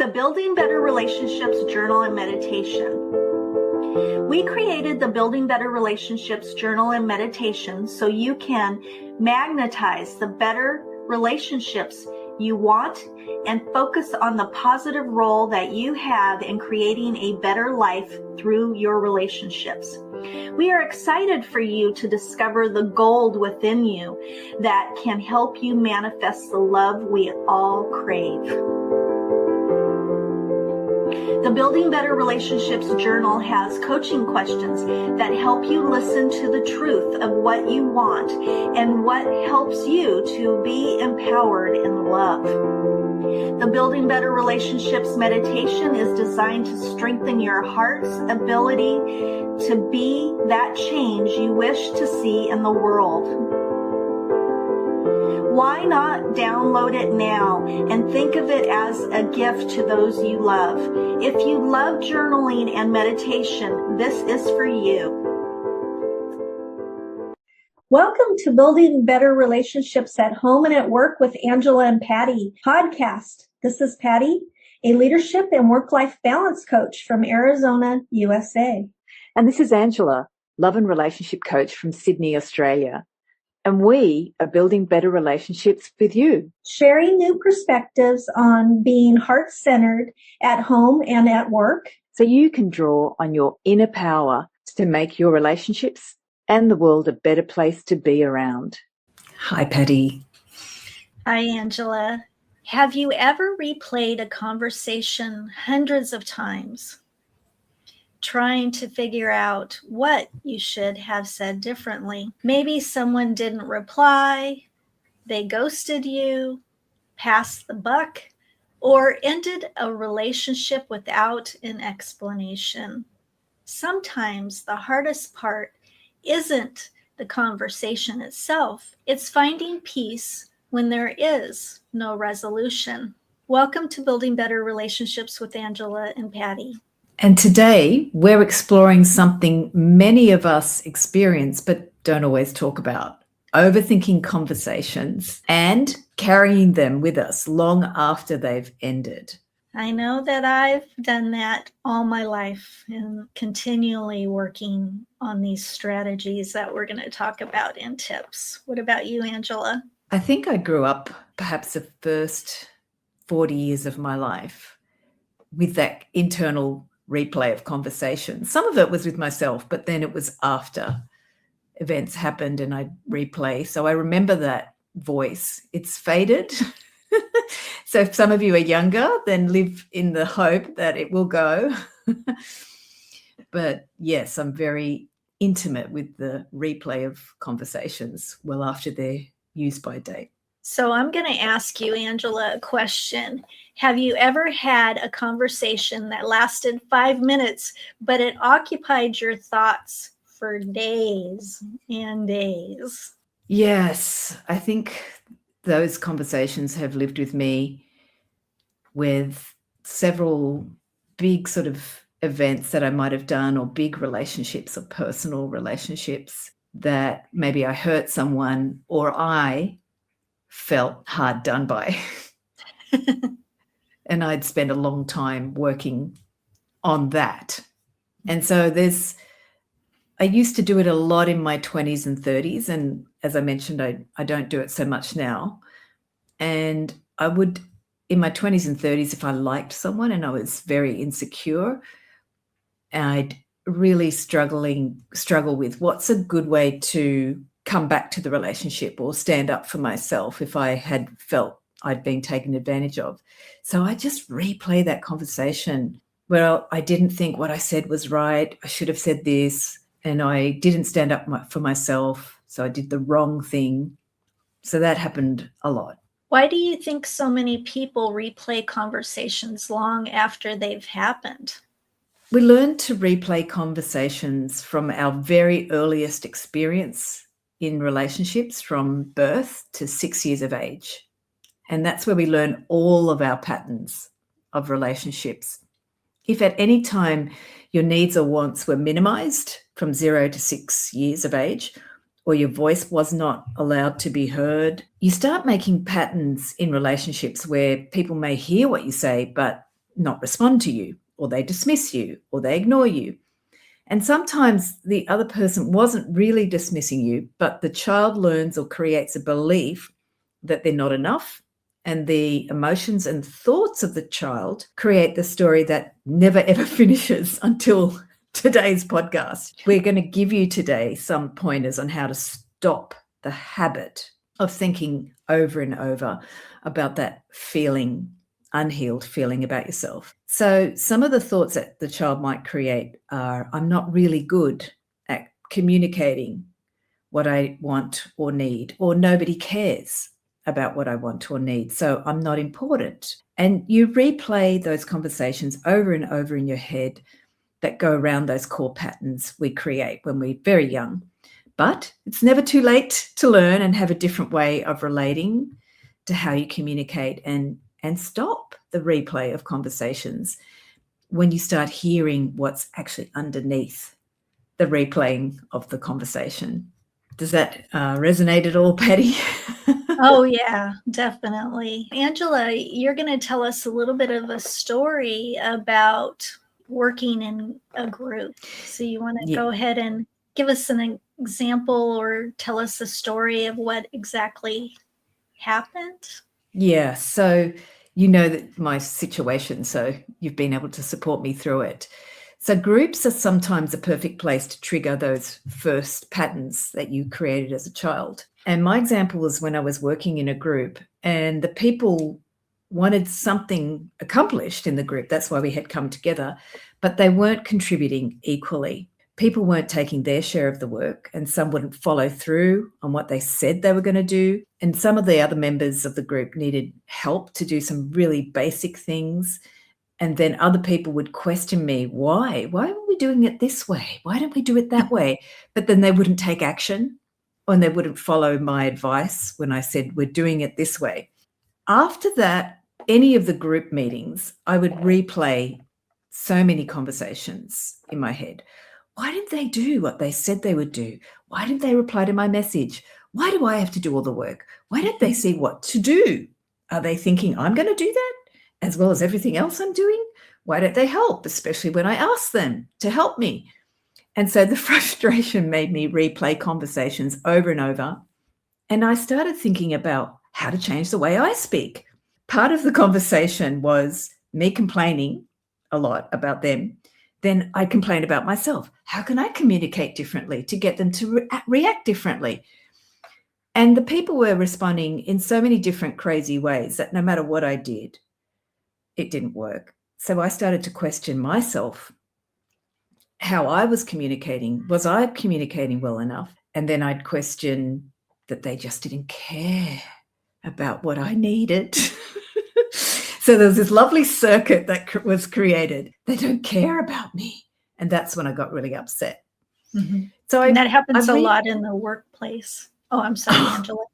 The Building Better Relationships Journal and Meditation. We created the Building Better Relationships Journal and Meditation so you can magnetize the better relationships you want and focus on the positive role that you have in creating a better life through your relationships. We are excited for you to discover the gold within you that can help you manifest the love we all crave. The Building Better Relationships Journal has coaching questions that help you listen to the truth of what you want and what helps you to be empowered in love. The Building Better Relationships meditation is designed to strengthen your heart's ability to be that change you wish to see in the world. Why not download it now and think of it as a gift to those you love? If you love journaling and meditation, this is for you. Welcome to Building Better Relationships at Home and at Work with Angela and Patti podcast. This is Patti, a leadership and work-life balance coach from Arizona, USA. And this is Angela, love and relationship coach from Sydney, Australia. And we are building better relationships with you. Sharing new perspectives on being heart-centered at home and at work. So you can draw on your inner power to make your relationships and the world a better place to be around. Hi, Patti. Hi, Angela. Have you ever replayed a conversation hundreds of times, trying to figure out what you should have said differently? Maybe someone didn't reply, they ghosted you, passed the buck, or ended a relationship without an explanation. Sometimes the hardest part isn't the conversation itself, it's finding peace when there is no resolution. Welcome to Building Better Relationships with Angela and Patti. And today we're exploring something many of us experience but don't always talk about: overthinking conversations and carrying them with us long after they've ended. I know that I've done that all my life and continually working on these strategies that we're going to talk about in tips. What about you, Angela? I think I grew up perhaps the first 40 years of my life with that internal replay of conversation. Some of it was with myself, but then it was after events happened and I'd replay. So I remember that voice. It's faded. So if some of you are younger, then live in the hope that it will go. But yes, I'm very intimate with the replay of conversations well after they're used by date. So I'm going to ask you, Angela, a question. Have you ever had a conversation that lasted 5 minutes, but it occupied your thoughts for days and days? Yes, I think those conversations have lived with me with several big sort of events that I might have done, or big relationships or personal relationships that maybe I hurt someone or I felt hard done by. And I'd spend a long time working on that. And so I used to do it a lot in my 20s and 30s. And as I mentioned, I don't do it so much now. And I would, in my 20s and 30s, if I liked someone and I was very insecure, I'd really struggle with what's a good way to come back to the relationship or stand up for myself if I had felt I'd been taken advantage of. So I just replay that conversation. Well, I didn't think what I said was right. I should have said this, and I didn't stand up for myself, so I did the wrong thing. So that happened a lot. Why do you think so many people replay conversations long after they've happened? We learn to replay conversations from our very earliest experience in relationships, from birth to 6 years of age. And that's where we learn all of our patterns of relationships. If at any time your needs or wants were minimized from 0 to 6 years of age, or your voice was not allowed to be heard, you start making patterns in relationships where people may hear what you say, but not respond to you, or they dismiss you, or they ignore you. And sometimes the other person wasn't really dismissing you, but the child learns or creates a belief that they're not enough. And the emotions and thoughts of the child create the story that never, ever finishes until today's podcast. We're going to give you today some pointers on how to stop the habit of thinking over and over about that feeling, unhealed feeling about yourself. So some of the thoughts that the child might create are, I'm not really good at communicating what I want or need, or nobody cares about what I want or need, so I'm not important. And you replay those conversations over and over in your head that go around those core patterns we create when we're very young. But it's never too late to learn and have a different way of relating to how you communicate, and stop the replay of conversations when you start hearing what's actually underneath the replaying of the conversation. Does that resonate at all, Patti? Oh, yeah, definitely. Angela, you're going to tell us a little bit of a story about working in a group. So you want to go ahead and give us an example or tell us a story of what exactly happened? Yeah, so you know that my situation, so you've been able to support me through it. So groups are sometimes a perfect place to trigger those first patterns that you created as a child. And my example was when I was working in a group and the people wanted something accomplished in the group. That's why we had come together, but they weren't contributing equally. People weren't taking their share of the work, and some wouldn't follow through on what they said they were going to do. And some of the other members of the group needed help to do some really basic things. And then other people would question me, why were we doing it this way? Why don't we do it that way? But then they wouldn't take action, and they wouldn't follow my advice when I said, we're doing it this way. After that, any of the group meetings, I would replay so many conversations in my head. Why didn't they do what they said they would do? Why didn't they reply to my message? Why do I have to do all the work? Why don't they see what to do? Are they thinking I'm going to do that as well as everything else I'm doing? Why don't they help, especially when I ask them to help me? And so the frustration made me replay conversations over and over. And I started thinking about how to change the way I speak. Part of the conversation was me complaining a lot about them. Then I complain about myself. How can I communicate differently to get them to react differently? And the people were responding in so many different crazy ways that no matter what I did, it didn't work. So I started to question myself, how I was communicating. Was I communicating well enough? And then I'd question that they just didn't care about what I needed. So there was this lovely circuit that was created. They don't care about me. And that's when I got really upset. Mm-hmm. So that happens a lot in the workplace. Oh, I'm sorry, Angela.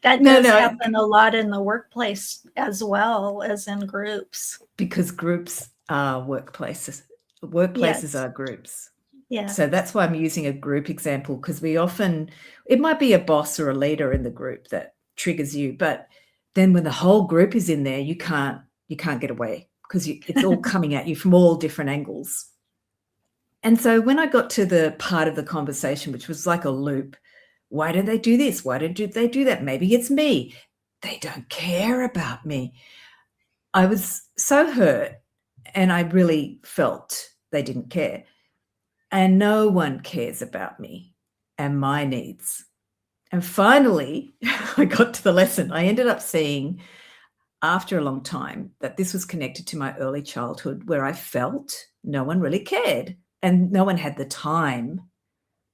That does happen a lot in the workplace as well as in groups. Because groups are workplaces. Workplaces are groups. Yeah. So that's why I'm using a group example, because it might be a boss or a leader in the group that triggers you, but then when the whole group is in there, you can't get away because it's all coming at you from all different angles. And so when I got to the part of the conversation, which was like a loop, why do they do this? Why don't they do that? Maybe it's me. They don't care about me. I was so hurt, and I really felt they didn't care. And no one cares about me and my needs. And finally, I got to the lesson. I ended up seeing after a long time that this was connected to my early childhood, where I felt no one really cared and no one had the time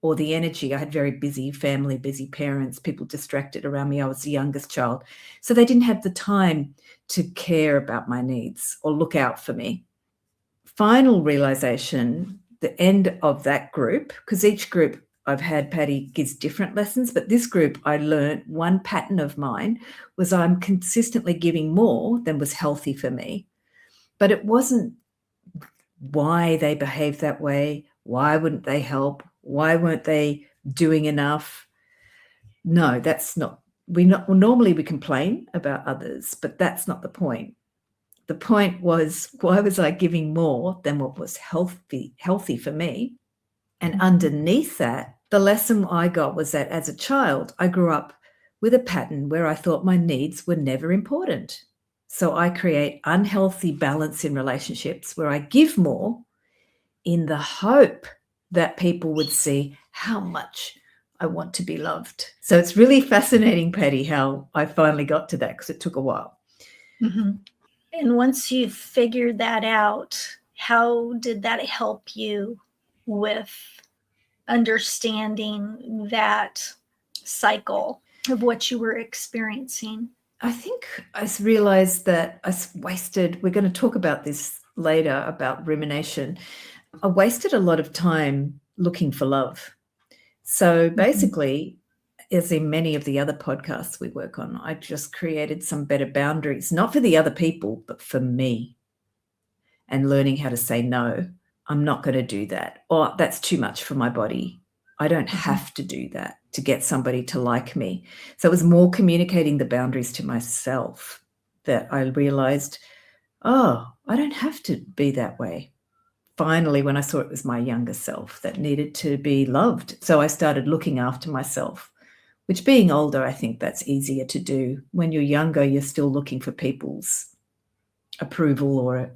or the energy. I had very busy family, busy parents, people distracted around me. I was the youngest child. So they didn't have the time to care about my needs or look out for me. Final realization, the end of that group, because each group I've had, Patti, gives different lessons, but this group I learned one pattern of mine was I'm consistently giving more than was healthy for me. But it wasn't why they behaved that way. Why wouldn't they help? Why weren't they doing enough? No, that's not. Normally we complain about others, but that's not the point. the point was, why was I giving more than what was healthy for me? And underneath that, the lesson I got was that as a child, I grew up with a pattern where I thought my needs were never important. So I create unhealthy balance in relationships where I give more in the hope that people would see how much I want to be loved. So it's really fascinating, Patti, how I finally got to that, because it took a while. Mm-hmm. And once you figured that out, how did that help you with understanding that cycle of what you were experiencing? I think I realized that I wasted, we're going to talk about this later, about rumination. I wasted a lot of time looking for love. So basically, as in many of the other podcasts we work on, I just created some better boundaries, not for the other people, but for me, and learning how to say no. I'm not going to do that. Or that's too much for my body. I don't have to do that to get somebody to like me. So it was more communicating the boundaries to myself that I realized, oh, I don't have to be that way. Finally, when I saw it was my younger self that needed to be loved. So I started looking after myself, which, being older, I think that's easier to do. When you're younger, you're still looking for people's approval or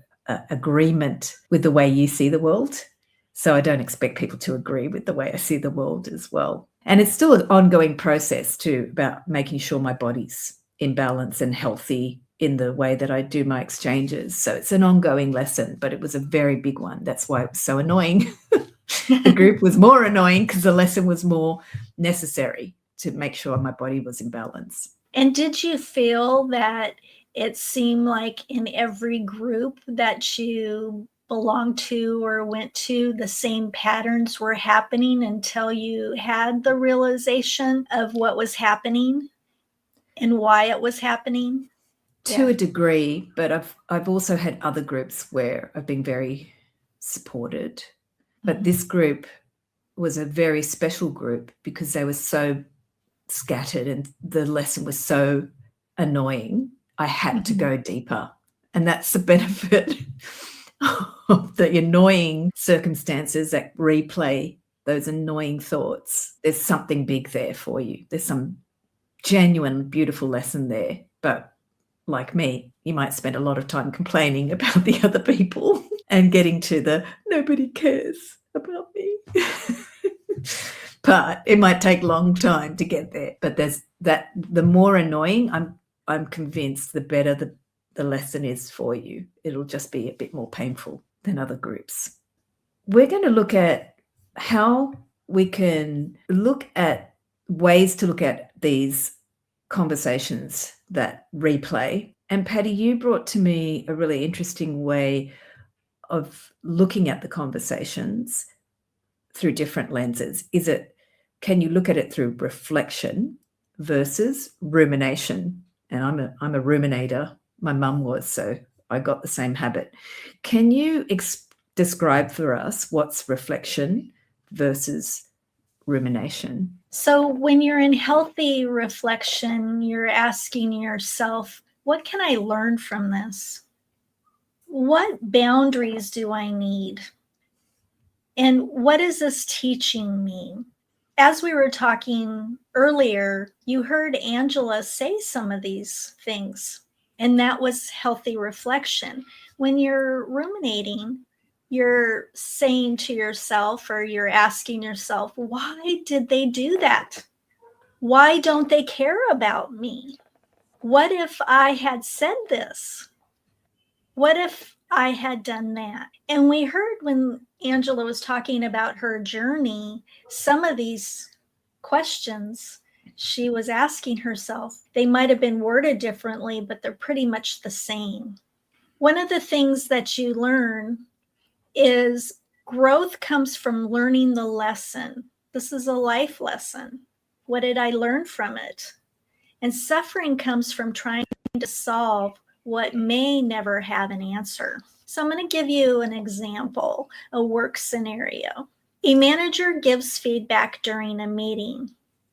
agreement with the way you see the world. So I don't expect people to agree with the way I see the world as well. And it's still an ongoing process too, about making sure my body's in balance and healthy in the way that I do my exchanges. So it's an ongoing lesson, but it was a very big one. That's why it was so annoying. The group was more annoying because the lesson was more necessary to make sure my body was in balance. And did you feel that it seemed like in every group that you belonged to or went to, the same patterns were happening until you had the realization of what was happening and why it was happening? To a degree, but I've also had other groups where I've been very supported. But this group was a very special group because they were so scattered and the lesson was so annoying. I had to go deeper. And that's the benefit of the annoying circumstances that replay those annoying thoughts. There's something big there for you. There's some genuine, beautiful lesson there. But like me, you might spend a lot of time complaining about the other people and getting to the nobody cares about me. But it might take a long time to get there. But there's that, the more annoying, I'm convinced, the better the lesson is for you. It'll just be a bit more painful than other groups. We're going to look at how we can look at ways to look at these conversations that replay. And Patti, you brought to me a really interesting way of looking at the conversations through different lenses. Can you look at it through reflection versus rumination? And I'm a ruminator. My mum was, so I got the same habit. Can you describe for us what's reflection versus rumination? So when you're in healthy reflection, you're asking yourself, what can I learn from this? What boundaries do I need? And what is this teaching me? As we were talking earlier, you heard Angela say some of these things, and that was healthy reflection. When you're ruminating, you're saying to yourself, or you're asking yourself, why did they do that? Why don't they care about me? What if I had said this? What if I had done that? And we heard when Angela was talking about her journey, some of these questions she was asking herself, they might have been worded differently, but they're pretty much the same. One of the things that you learn is growth comes from learning the lesson. This is a life lesson. What did I learn from it? And suffering comes from trying to solve what may never have an answer. So I'm going to give you an example, a work scenario. A manager gives feedback during a meeting,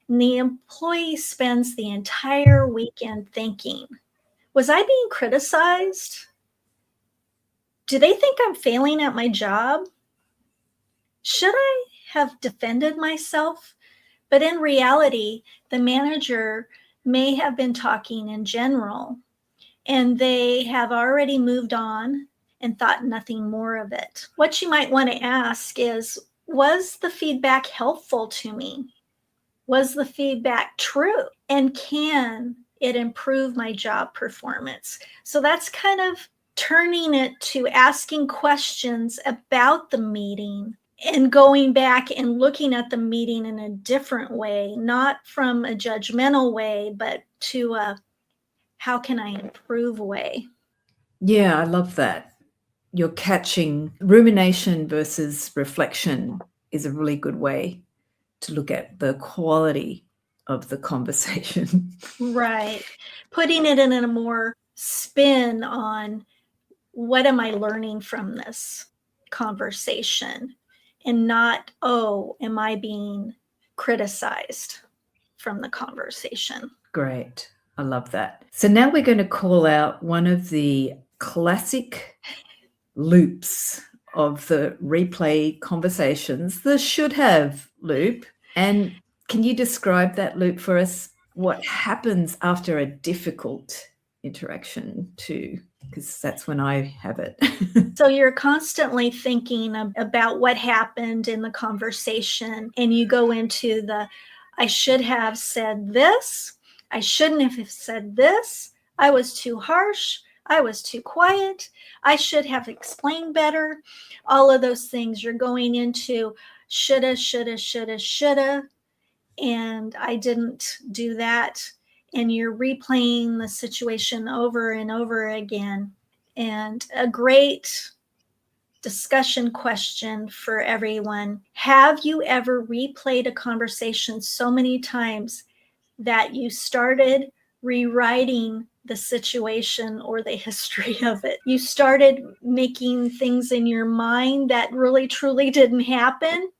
and the employee spends the entire weekend thinking, was I being criticized? Do they think I'm failing at my job? Should I have defended myself? But in reality, the manager may have been talking in general, and they have already moved on and thought nothing more of it. What you might want to ask is, was the feedback helpful to me? Was the feedback true? And can it improve my job performance? So that's kind of turning it to asking questions about the meeting and going back and looking at the meeting in a different way, not from a judgmental way, but to a how can I improve way. Yeah, I love that. You're catching rumination versus reflection is a really good way to look at the quality of the conversation. Right. Putting it in a more spin on what am I learning from this conversation, and not, oh, am I being criticized from the conversation? Great. I love that. So now we're going to call out one of the classic loops of the replay conversations, the should have loop. And can you describe that loop for us? What happens after a difficult interaction too? Because that's when I have it. So you're constantly thinking about what happened in the conversation, and you go into the, I should have said this, I shouldn't have said this, I was too harsh, I was too quiet, I should have explained better. All of those things you're going into shoulda, shoulda, shoulda, shoulda, and I didn't do that. And you're replaying the situation over and over again. And a great discussion question for everyone: have you ever replayed a conversation so many times that you started rewriting the situation or the history of it? You started making things in your mind that really truly didn't happen,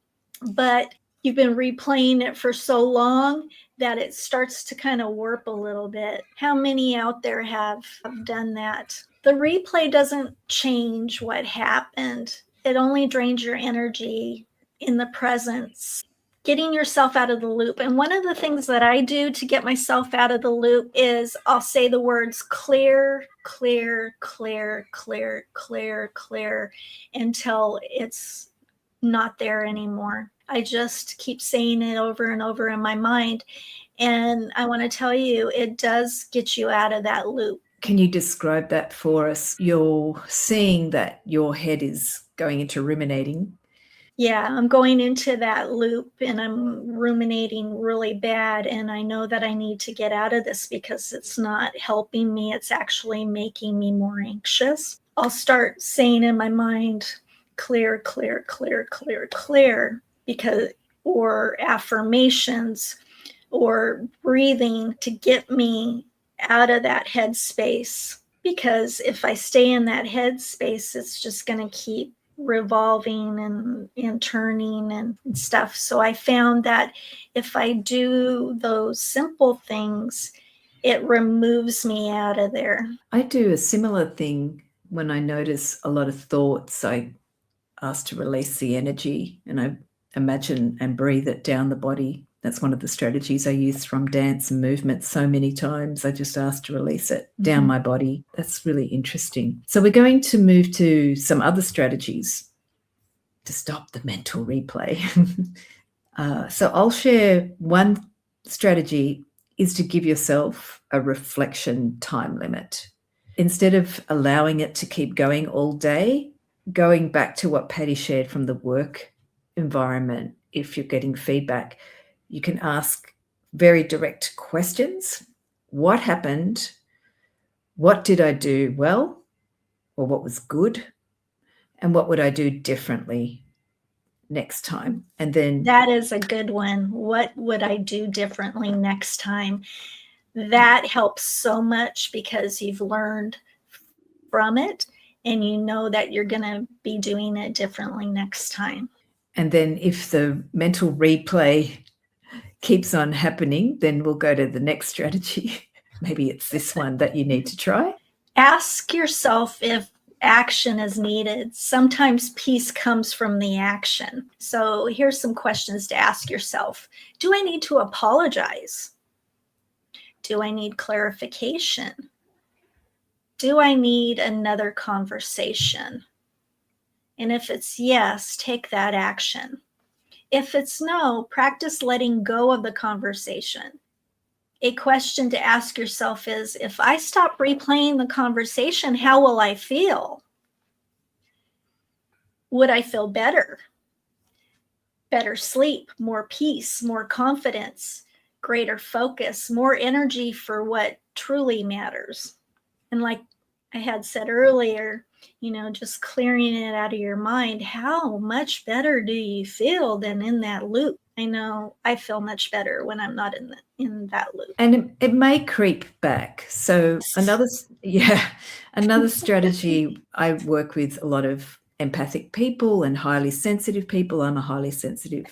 but you've been replaying it for so long that it starts to kind of warp a little bit. How many out there have done that? The replay doesn't change what happened. It only drains your energy in the presence, getting yourself out of the loop. And one of the things that I do to get myself out of the loop is I'll say the words clear, clear, clear, clear, clear, clear, until it's not there anymore. I just keep saying it over and over in my mind. And I want to tell you, it does get you out of that loop. Can you describe that for us? You're seeing that your head is going into ruminating. Yeah, I'm going into that loop and I'm ruminating really bad. And I know that I need to get out of this because it's not helping me. It's actually making me more anxious. I'll start saying in my mind, clear, clear, clear, clear, clear, or affirmations or breathing to get me out of that headspace. Because if I stay in that headspace, it's just going to keep revolving and turning and stuff. So I found that if I do those simple things, it removes me out of there. I do a similar thing when I notice a lot of thoughts. I ask to release the energy and I imagine and breathe it down the body. That's one of the strategies I use from dance and movement so many times. I just ask to release it down my body. That's really interesting. So we're going to move to some other strategies to stop the mental replay. So I'll share one strategy is to give yourself a reflection time limit. Instead of allowing it to keep going all day, going back to what Patti shared from the work environment, if you're getting feedback, you can ask very direct questions. What happened? What did I do well? Or what was good? And what would I do differently next time? And then that is a good one. What would I do differently next time? That helps so much because you've learned from it and you know that you're going to be doing it differently next time. And then if the mental replay keeps on happening, then we'll go to the next strategy. Maybe it's this one that you need to try. Ask yourself if action is needed. Sometimes peace comes from the action. So here's some questions to ask yourself. Do I need to apologize? Do I need clarification? Do I need another conversation? And if it's yes, take that action. If it's no, practice letting go of the conversation. A question to ask yourself is, if I stop replaying the conversation, how will I feel? Would I feel better? Better sleep, more peace, more confidence, greater focus, more energy for what truly matters. And like I had said earlier, just clearing it out of your mind, how much better do you feel than in that loop? I know I feel much better when I'm not in that loop. And it may creep back. So another strategy, I work with a lot of empathic people and highly sensitive people. I'm a highly sensitive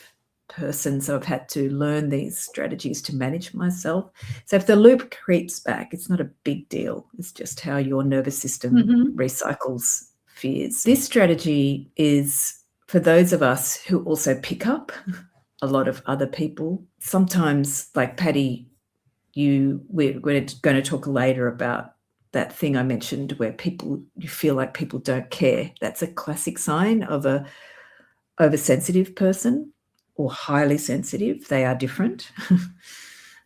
person, so I've had to learn these strategies to manage myself. So if the loop creeps back, it's not a big deal. It's just how your nervous system recycles fears. This strategy is for those of us who also pick up a lot of other people. Sometimes, like Patti, we're going to talk later about that thing I mentioned where you feel like people don't care. That's a classic sign of a oversensitive person or highly sensitive. They are different.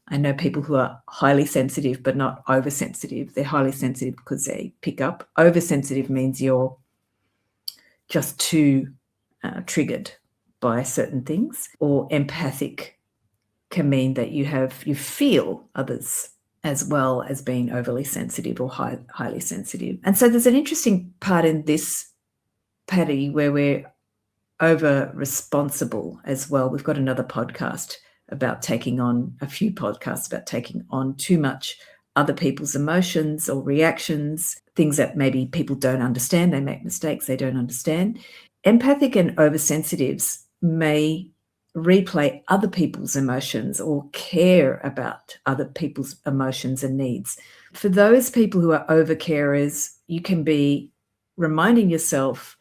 I know people who are highly sensitive but not oversensitive. They're highly sensitive because they pick up. Oversensitive means you're just too triggered by certain things. Or empathic can mean that you feel others as well as being overly sensitive or highly sensitive. And so there's an interesting part in this, Patti, where we're over responsible as well. We've got another podcast about taking on too much other people's emotions or reactions, things that maybe people don't understand. They make mistakes they don't understand. Empathic and oversensitives may replay other people's emotions or care about other people's emotions and needs. For those people who are overcarers, you can be reminding yourself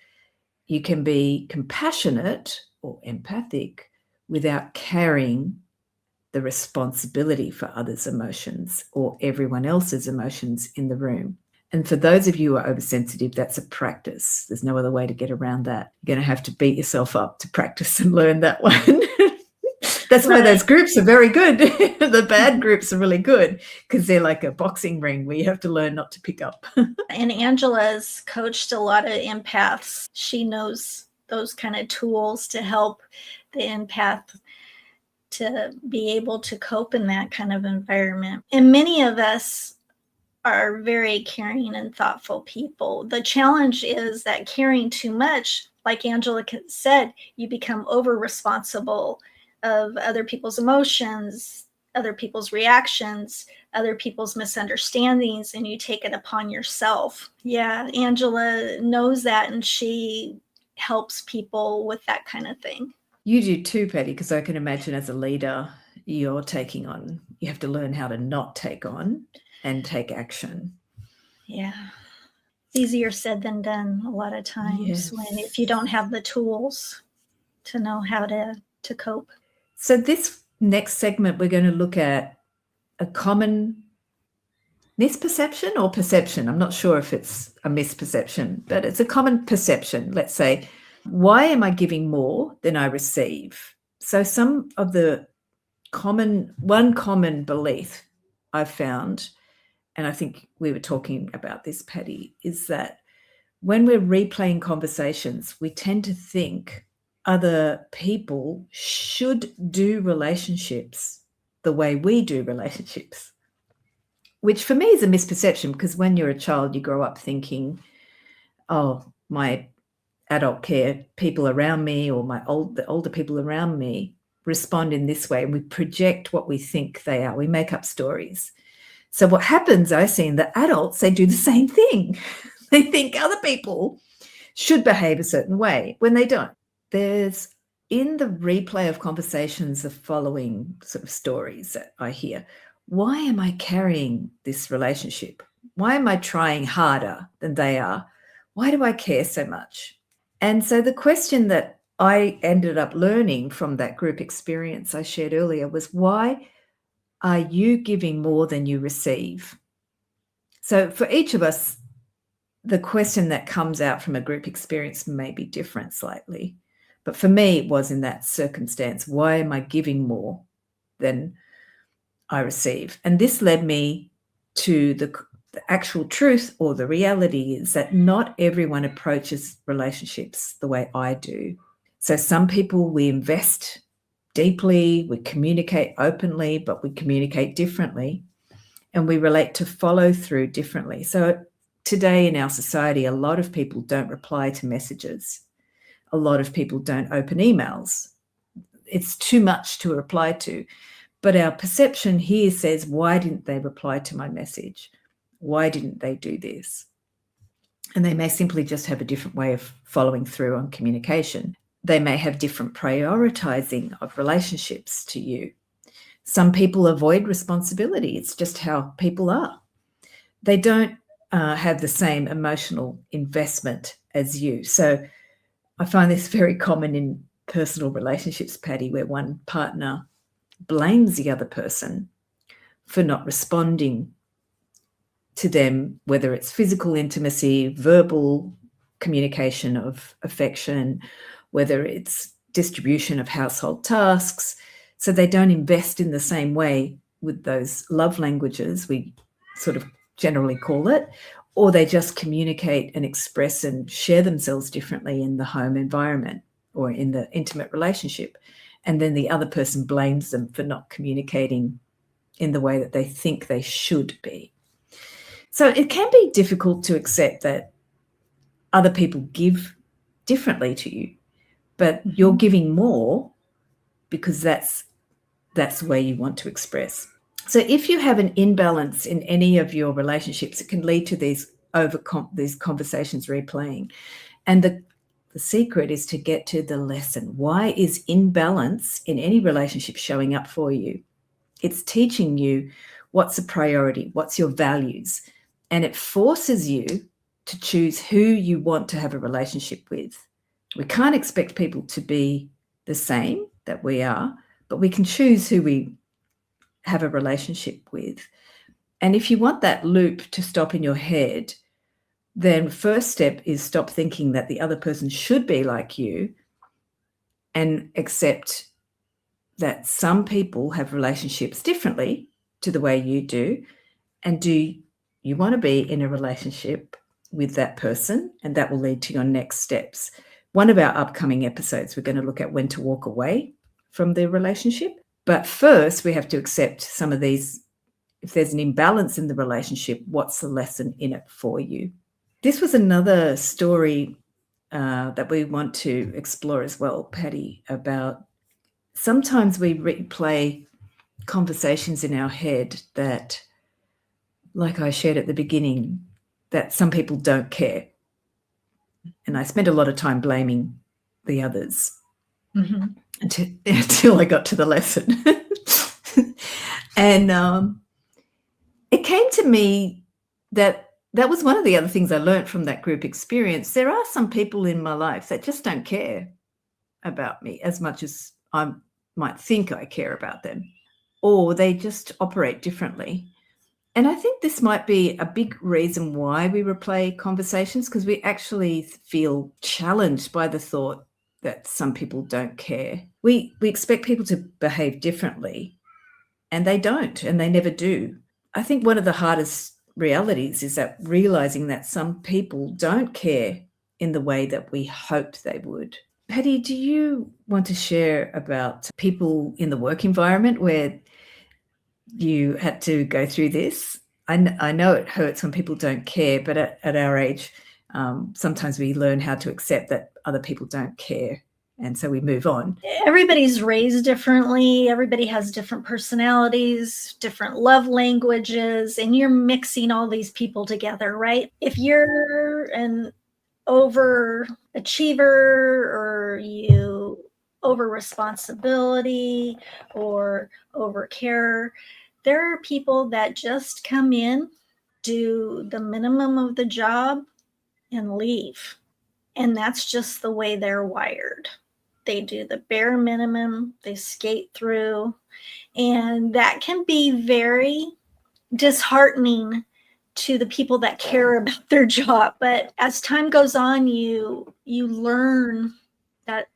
you can be compassionate or empathic without carrying the responsibility for others' emotions or everyone else's emotions in the room. And for those of you who are oversensitive, that's a practice. There's no other way to get around that. You're going to have to beat yourself up to practice and learn that one. That's why those groups are very good. The bad groups are really good because they're like a boxing ring where you have to learn not to pick up. And Angela's coached a lot of empaths. She knows those kind of tools to help the empath to be able to cope in that kind of environment. And many of us are very caring and thoughtful people. The challenge is that caring too much, like Angela said, you become over responsible of other people's emotions, other people's reactions, other people's misunderstandings, and you take it upon yourself. Yeah, Angela knows that, and she helps people with that kind of thing. You do too, Patti, because I can imagine as a leader, you have to learn how to not take on and take action. Yeah. It's easier said than done a lot of times if you don't have the tools to know how to cope. So this next segment, we're going to look at a common misperception or perception. I'm not sure if it's a misperception, but it's a common perception. Let's say, why am I giving more than I receive? So some of the one common belief I've found, and I think we were talking about this, Patti, is that when we're replaying conversations, we tend to think other people should do relationships the way we do relationships, which for me is a misperception because when you're a child, you grow up thinking, oh, my adult care people around me or the older people around me respond in this way, and we project what we think they are. We make up stories. So what happens, I see in the adults, they do the same thing. They think other people should behave a certain way when they don't. There's, in the replay of conversations, the following sort of stories that I hear. Why am I carrying this relationship? Why am I trying harder than they are? Why do I care so much? And so the question that I ended up learning from that group experience I shared earlier was, why are you giving more than you receive? So for each of us, the question that comes out from a group experience may be different slightly. But for me, it was in that circumstance, why am I giving more than I receive? And this led me to the actual truth, or the reality is that not everyone approaches relationships the way I do. So some people, we invest deeply, we communicate openly, but we communicate differently, and we relate to follow through differently. So today in our society, a lot of people don't reply to messages. A lot of people don't open emails. It's too much to reply to. But our perception here says, why didn't they reply to my message? Why didn't they do this? And they may simply just have a different way of following through on communication. They may have different prioritizing of relationships to you. Some people avoid responsibility. It's just how people are. They don't have the same emotional investment as you. So I find this very common in personal relationships, Patti, where one partner blames the other person for not responding to them, whether it's physical intimacy, verbal communication of affection, whether it's distribution of household tasks. So they don't invest in the same way with those love languages, we sort of generally call it, or they just communicate and express and share themselves differently in the home environment or in the intimate relationship. And then the other person blames them for not communicating in the way that they think they should be. So it can be difficult to accept that other people give differently to you, but you're giving more because that's where you want to express. So if you have an imbalance in any of your relationships, it can lead to these conversations replaying. And the secret is to get to the lesson. Why is imbalance in any relationship showing up for you? It's teaching you what's a priority, what's your values, and it forces you to choose who you want to have a relationship with. We can't expect people to be the same that we are, but we can choose who we have a relationship with. And if you want that loop to stop in your head, then first step is stop thinking that the other person should be like you and accept that some people have relationships differently to the way you do. And do you want to be in a relationship with that person? And that will lead to your next steps. One of our upcoming episodes, we're going to look at when to walk away from the relationship. But first, we have to accept some of these. If there's an imbalance in the relationship, what's the lesson in it for you? This was another story that we want to explore as well, Patti, about sometimes we replay conversations in our head that, like I shared at the beginning, that some people don't care. And I spent a lot of time blaming the others until I got to the lesson. And it came to me that was one of the other things I learned from that group experience. There are some people in my life that just don't care about me as much as I might think I care about them, or they just operate differently. And I think this might be a big reason why we replay conversations, because we actually feel challenged by the thought that some people don't care. We expect people to behave differently, and they don't, and they never do. I think one of the hardest realities is that realizing that some people don't care in the way that we hoped they would. Patti, do you want to share about people in the work environment where you had to go through this? I know it hurts when people don't care, but at our age, sometimes we learn how to accept that other people don't care. And so we move on. Everybody's raised differently. Everybody has different personalities, different love languages, and you're mixing all these people together, right? If you're an overachiever, or you over responsibility or over care, there are people that just come in, do the minimum of the job, and leave. And that's just the way they're wired. They do the bare minimum, they skate through, and that can be very disheartening to the people that care about their job. But as time goes on, you learn that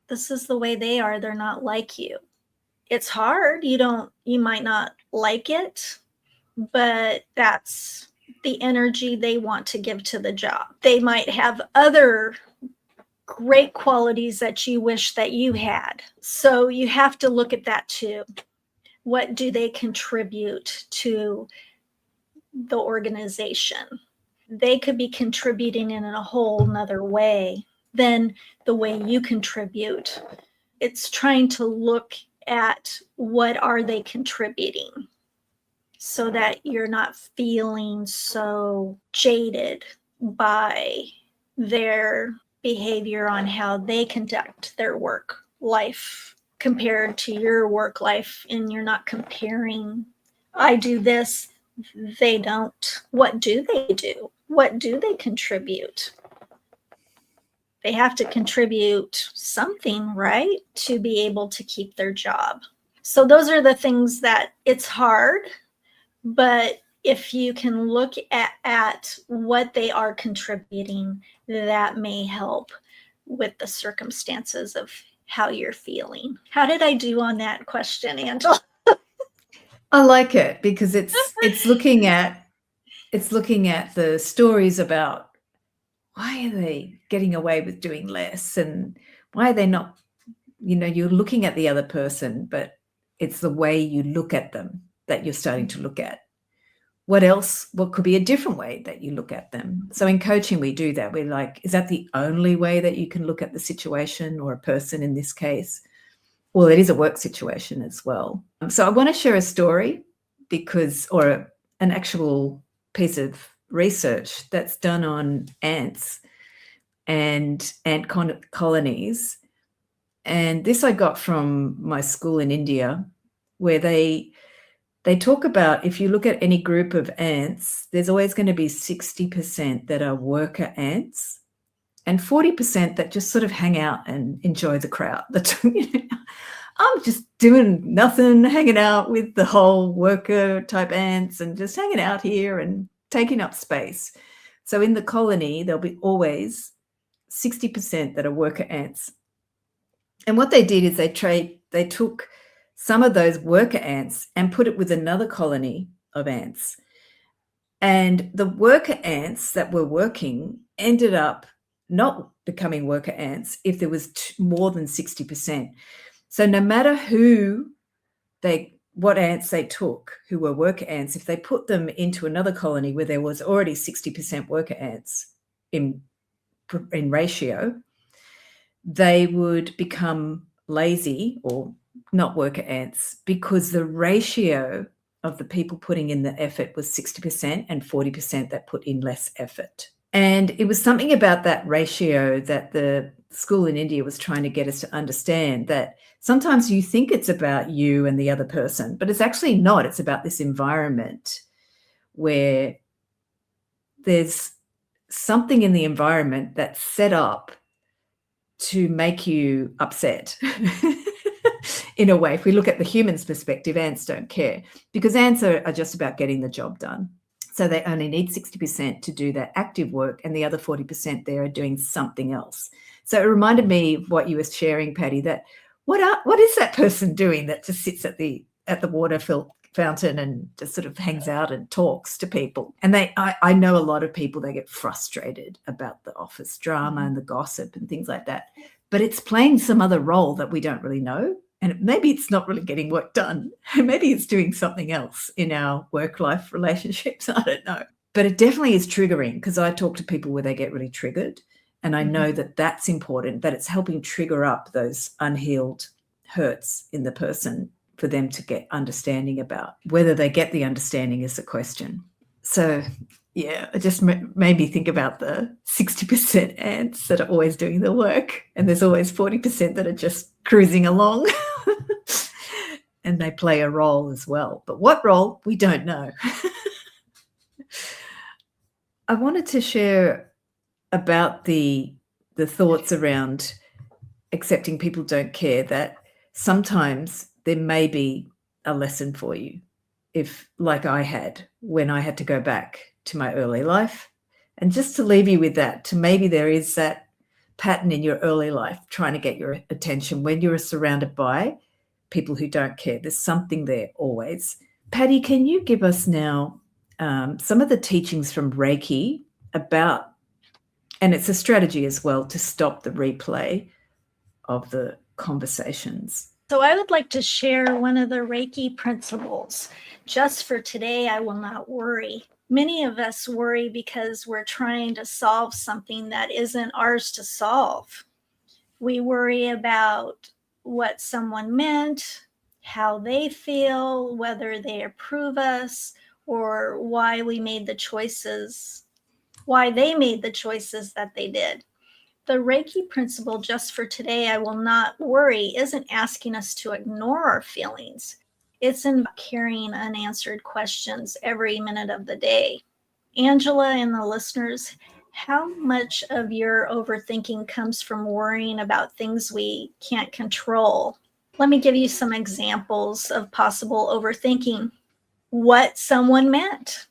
this is the way they are. They're not like you. It's hard. You might not like it, but that's the energy they want to give to the job. They might have other great qualities that you wish that you had. So you have to look at that too. What do they contribute to the organization? They could be contributing in a whole nother way than the way you contribute. It's trying to look at what are they contributing so that you're not feeling so jaded by their behavior on how they conduct their work life compared to your work life, and you're not comparing, I do this, they don't. What do they do? What do they contribute? They have to contribute something, right, to be able to keep their job. So those are the things that it's hard, but if you can look at what they are contributing, that may help with the circumstances of how you're feeling. How did I do on that question, Angela? I like it because it's looking at the stories about why are they getting away with doing less, and why are they not, you're looking at the other person, but it's the way you look at them that you're starting to look at. What could be a different way that you look at them? So in coaching, we do that. We're like, is that the only way that you can look at the situation or a person in this case? Well, it is a work situation as well. So I want to share a story an actual piece of research that's done on ants and ant colonies. And this I got from my school in India, where they talk about, if you look at any group of ants, there's always going to be 60% that are worker ants and 40% that just sort of hang out and enjoy the crowd. I'm just doing nothing, hanging out with the whole worker type ants and just hanging out here and taking up space. So in the colony, there'll be always 60% that are worker ants. And what they did is they took some of those worker ants and put it with another colony of ants. And the worker ants that were working ended up not becoming worker ants if there was more than 60%. So no matter what ants they took who were worker ants, if they put them into another colony where there was already 60% worker ants in ratio, they would become lazy or not worker ants, because the ratio of the people putting in the effort was 60% and 40% that put in less effort. And it was something about that ratio that the school in India was trying to get us to understand, that sometimes you think it's about you and the other person, but it's actually not. It's about this environment where there's something in the environment that's set up to make you upset. In a way, if we look at the human's perspective, ants don't care, because ants are just about getting the job done. So they only need 60% to do their active work, and the other 40% they are doing something else. So it reminded me of what you were sharing, Patti, that what is that person doing that just sits at the water fountain and just sort of hangs out and talks to people? And I know a lot of people, they get frustrated about the office drama and the gossip and things like that, but it's playing some other role that we don't really know. And maybe it's not really getting work done. Maybe it's doing something else in our work-life relationships. I don't know. But it definitely is triggering, because I talk to people where they get really triggered. And I know that that's important, that it's helping trigger up those unhealed hurts in the person for them to get understanding about. Whether they get the understanding is the question. So, yeah, it just made me think about the 60% ants that are always doing the work, and there's always 40% that are just cruising along. And they play a role as well. But what role, we don't know. I wanted to share about the thoughts around accepting people don't care, that sometimes there may be a lesson for you, if, like I had, when I had to go back to my early life. And just to leave you with that, to maybe there is that pattern in your early life trying to get your attention when you're surrounded by people who don't care. There's something there always. Patti, can you give us now some of the teachings from Reiki about, and it's a strategy as well, to stop the replay of the conversations? So I would like to share one of the Reiki principles. Just for today, I will not worry. Many of us worry because we're trying to solve something that isn't ours to solve. We worry about what someone meant, how they feel, whether they approve us, or why we made the choices, why they made the choices that they did. The Reiki principle, just for today, I will not worry, isn't asking us to ignore our feelings. It's in carrying unanswered questions every minute of the day. Angela and the listeners, how much of your overthinking comes from worrying about things we can't control? Let me give you some examples of possible overthinking. What someone meant,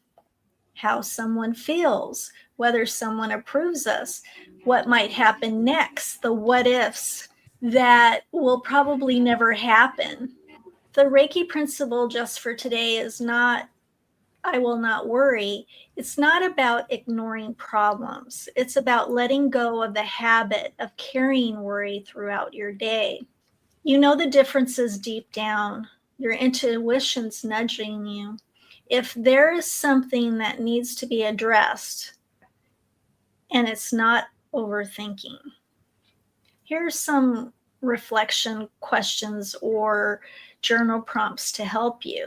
how someone feels, whether someone approves us, what might happen next, the what ifs that will probably never happen. The Reiki principle, just for today, is not, I will not worry. It's not about ignoring problems. It's about letting go of the habit of carrying worry throughout your day. You know the differences deep down. Your intuition's nudging you. If there is something that needs to be addressed and it's not overthinking, here's some reflection questions or journal prompts to help you.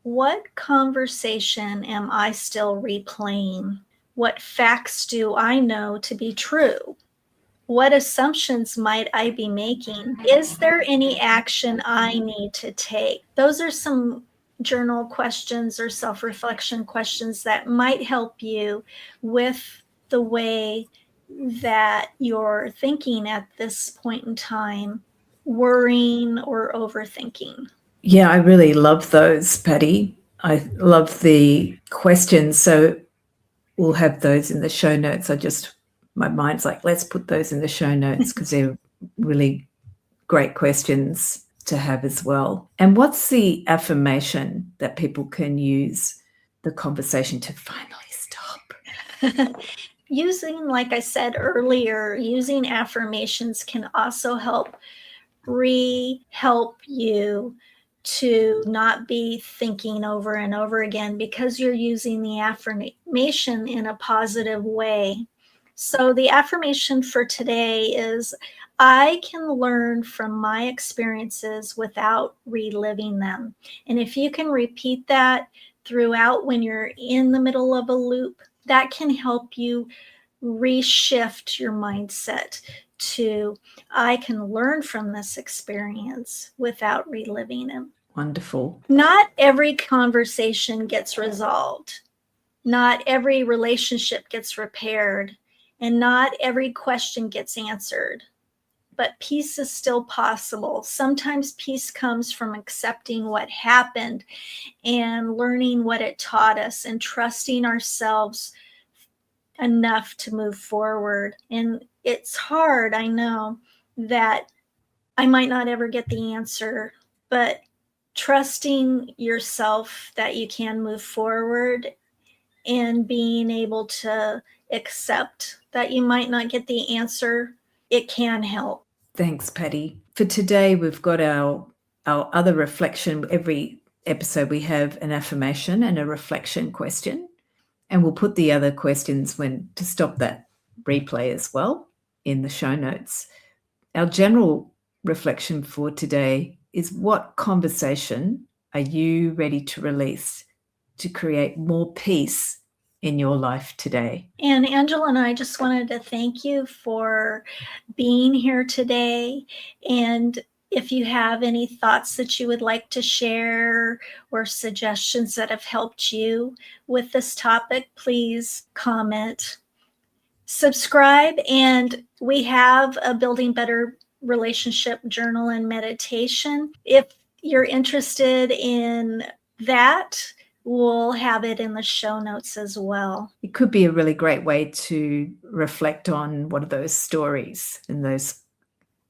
What conversation am I still replaying? What facts do I know to be true? What assumptions might I be making? Is there any action I need to take? Those are some journal questions or self-reflection questions that might help you with the way that you're thinking at this point in time, worrying or overthinking. Yeah, I really love those, Patti. I love the questions. So we'll have those in the show notes. My mind's like, let's put those in the show notes because they're really great questions to have as well. And what's the affirmation that people can use the conversation to finally stop? Using, like I said earlier, using affirmations can also help you to not be thinking over and over again because you're using the affirmation in a positive way. So the affirmation for today is, I can learn from my experiences without reliving them. And if you can repeat that throughout when you're in the middle of a loop, that can help you reshift your mindset to, I can learn from this experience without reliving it. Wonderful. Not every conversation gets resolved. Not every relationship gets repaired. And not every question gets answered. But peace is still possible. Sometimes peace comes from accepting what happened and learning what it taught us and trusting ourselves enough to move forward. And it's hard, I know, that I might not ever get the answer, but trusting yourself that you can move forward and being able to accept that you might not get the answer, it can help. Thanks, Patti. For today, we've got our other reflection. Every episode, we have an affirmation and a reflection question. And we'll put the other questions to stop that replay as well in the show notes. Our general reflection for today is, what conversation are you ready to release to create more peace in your life today? And Angela and I just wanted to thank you for being here today. And if you have any thoughts that you would like to share or suggestions that have helped you with this topic, please comment. subscribe, and we have a Building Better Relationship journal and meditation. If you're interested in that, we'll have it in the show notes as well. It could be a really great way to reflect on what are those stories and those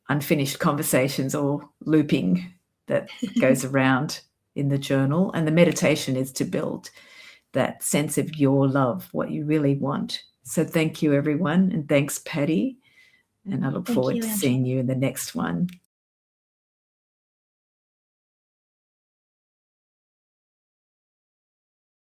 unfinished conversations or looping that goes around in the journal. And the meditation is to build that sense of your love, what you really want. So thank you, everyone. And thanks, Patti. And I look Thank forward you, to Angela. seeing you in the next one.